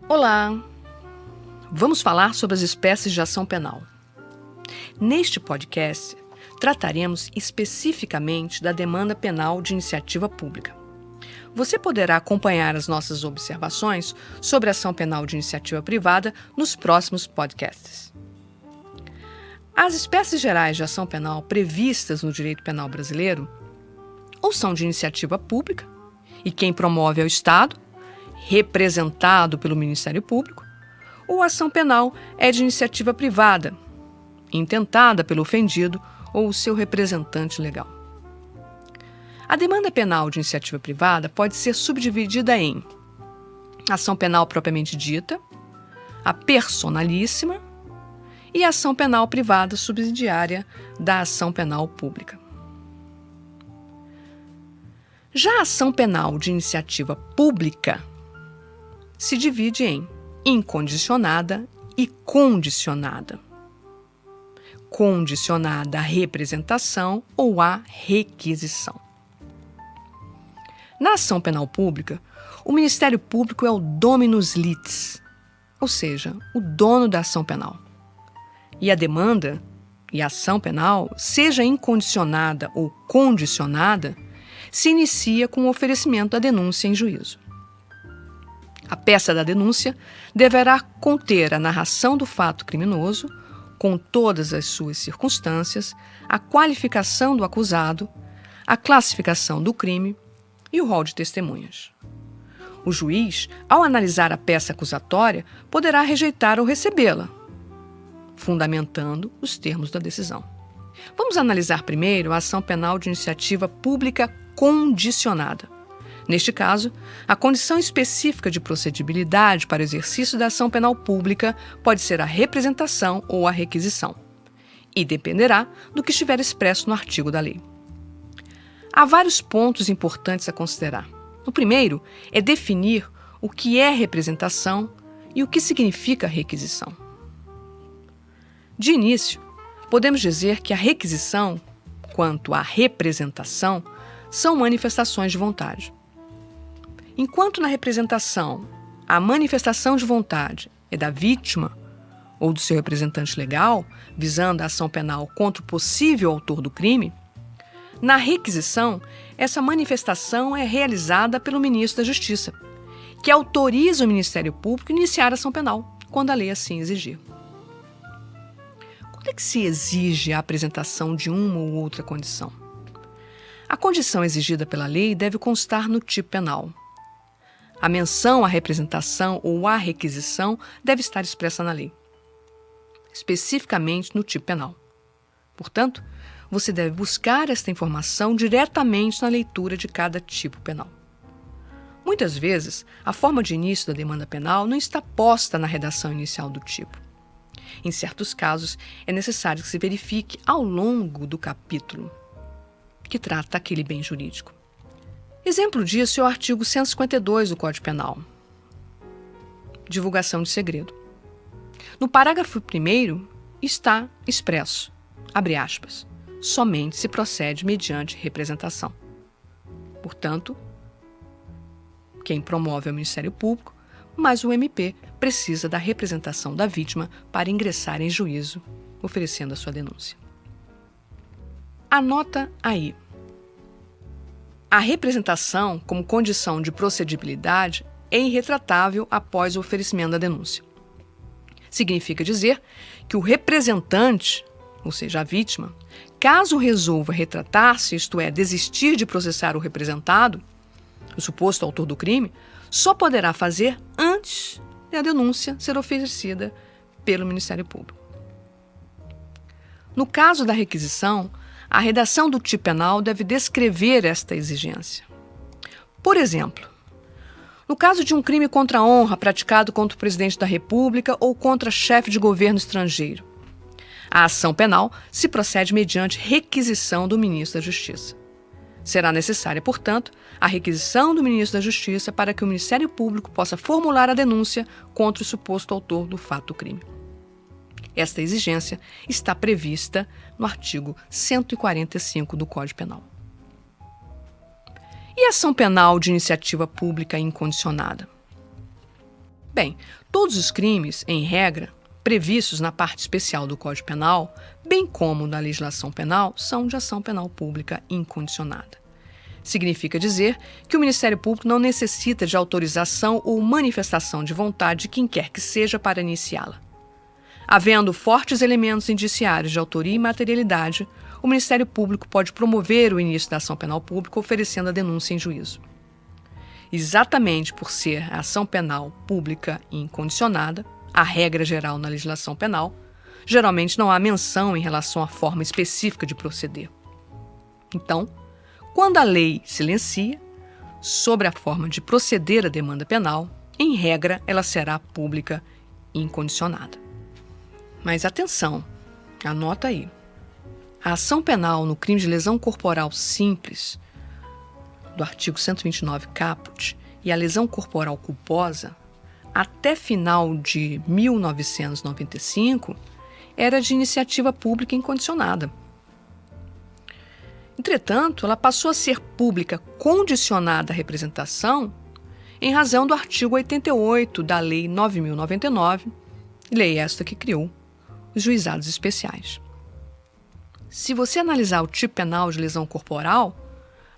Olá! Vamos falar sobre as espécies de ação penal. Neste podcast, trataremos especificamente da demanda penal de iniciativa pública. Você poderá acompanhar as nossas observações sobre a ação penal de iniciativa privada nos próximos podcasts. As espécies gerais de ação penal previstas no direito penal brasileiro ou são de iniciativa pública, e quem promove é o Estado, representado pelo Ministério Público, ou a ação penal é de iniciativa privada, intentada pelo ofendido ou o seu representante legal. A demanda penal de iniciativa privada pode ser subdividida em ação penal propriamente dita, a personalíssima e a ação penal privada subsidiária da ação penal pública. Já a ação penal de iniciativa pública se divide em incondicionada e condicionada. Condicionada à representação ou à requisição. Na ação penal pública, o Ministério Público é o dominus litis, ou seja, o dono da ação penal. E a demanda e a ação penal, seja incondicionada ou condicionada, se inicia com o oferecimento da denúncia em juízo. A peça da denúncia deverá conter a narração do fato criminoso, com todas as suas circunstâncias, a qualificação do acusado, a classificação do crime e o rol de testemunhas. O juiz, ao analisar a peça acusatória, poderá rejeitar ou recebê-la, fundamentando os termos da decisão. Vamos analisar primeiro a ação penal de iniciativa pública condicionada. Neste caso, a condição específica de procedibilidade para o exercício da ação penal pública pode ser a representação ou a requisição, e dependerá do que estiver expresso no artigo da lei. Há vários pontos importantes a considerar. O primeiro é definir o que é representação e o que significa requisição. De início, podemos dizer que a requisição, quanto à representação, são manifestações de vontade. Enquanto na representação a manifestação de vontade é da vítima ou do seu representante legal, visando a ação penal contra o possível autor do crime, na requisição, essa manifestação é realizada pelo ministro da Justiça, que autoriza o Ministério Público a iniciar a ação penal, quando a lei assim exigir. Quando é que se exige a apresentação de uma ou outra condição? A condição exigida pela lei deve constar no tipo penal. A menção à representação ou à requisição deve estar expressa na lei, especificamente no tipo penal. Portanto, você deve buscar esta informação diretamente na leitura de cada tipo penal. Muitas vezes, a forma de início da demanda penal não está posta na redação inicial do tipo. Em certos casos, é necessário que se verifique ao longo do capítulo que trata aquele bem jurídico. Exemplo disso é o artigo 152 do Código Penal. Divulgação de segredo. No parágrafo 1º está expresso, abre aspas, somente se procede mediante representação. Portanto, quem promove é o Ministério Público, mas o MP precisa da representação da vítima para ingressar em juízo, oferecendo a sua denúncia. Anota aí. A representação, como condição de procedibilidade, é irretratável após o oferecimento da denúncia. Significa dizer que o representante, ou seja, a vítima, caso resolva retratar-se, isto é, desistir de processar o representado, o suposto autor do crime, só poderá fazer antes de a denúncia ser oferecida pelo Ministério Público. No caso da requisição, a redação do tipo penal deve descrever esta exigência. Por exemplo, no caso de um crime contra a honra praticado contra o presidente da República ou contra chefe de governo estrangeiro, a ação penal se procede mediante requisição do ministro da Justiça. Será necessária, portanto, a requisição do ministro da Justiça para que o Ministério Público possa formular a denúncia contra o suposto autor do fato do crime. Esta exigência está prevista no artigo 145 do Código Penal. E a ação penal de iniciativa pública incondicionada? Bem, todos os crimes, em regra, previstos na parte especial do Código Penal, bem como na legislação penal, são de ação penal pública incondicionada. Significa dizer que o Ministério Público não necessita de autorização ou manifestação de vontade de quem quer que seja para iniciá-la. Havendo fortes elementos indiciários de autoria e materialidade, o Ministério Público pode promover o início da ação penal pública oferecendo a denúncia em juízo. Exatamente por ser a ação penal pública incondicionada, a regra geral na legislação penal, geralmente não há menção em relação à forma específica de proceder. Então, quando a lei silencia sobre a forma de proceder à demanda penal, em regra, ela será pública incondicionada. Mas atenção, anota aí. A ação penal no crime de lesão corporal simples, do artigo 129 caput, e a lesão corporal culposa, até final de 1995, era de iniciativa pública incondicionada. Entretanto, ela passou a ser pública condicionada à representação em razão do artigo 88 da Lei 9.099, lei esta que criou os juizados especiais. Se você analisar o tipo penal de lesão corporal,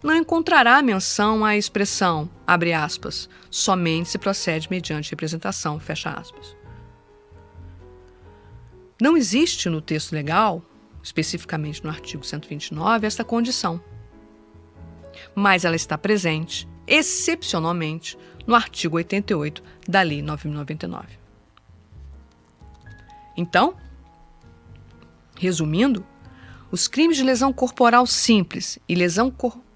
não encontrará menção à expressão, abre aspas, somente se procede mediante representação, fecha aspas. Não existe no texto legal, especificamente no artigo 129, esta condição. Mas ela está presente, excepcionalmente, no artigo 88 da Lei 9.099. Então, resumindo, os crimes de lesão corporal simples e lesão corporal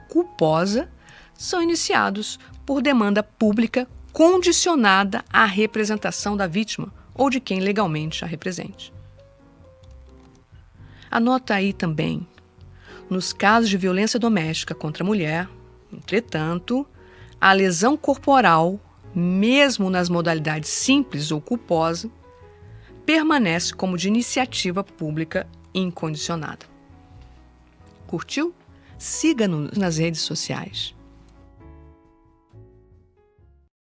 culposa são iniciados por demanda pública condicionada à representação da vítima ou de quem legalmente a represente. Anota aí também, nos casos de violência doméstica contra a mulher, entretanto, a lesão corporal, mesmo nas modalidades simples ou culposa, permanece como de iniciativa pública incondicionada. Curtiu? Siga-nos nas redes sociais.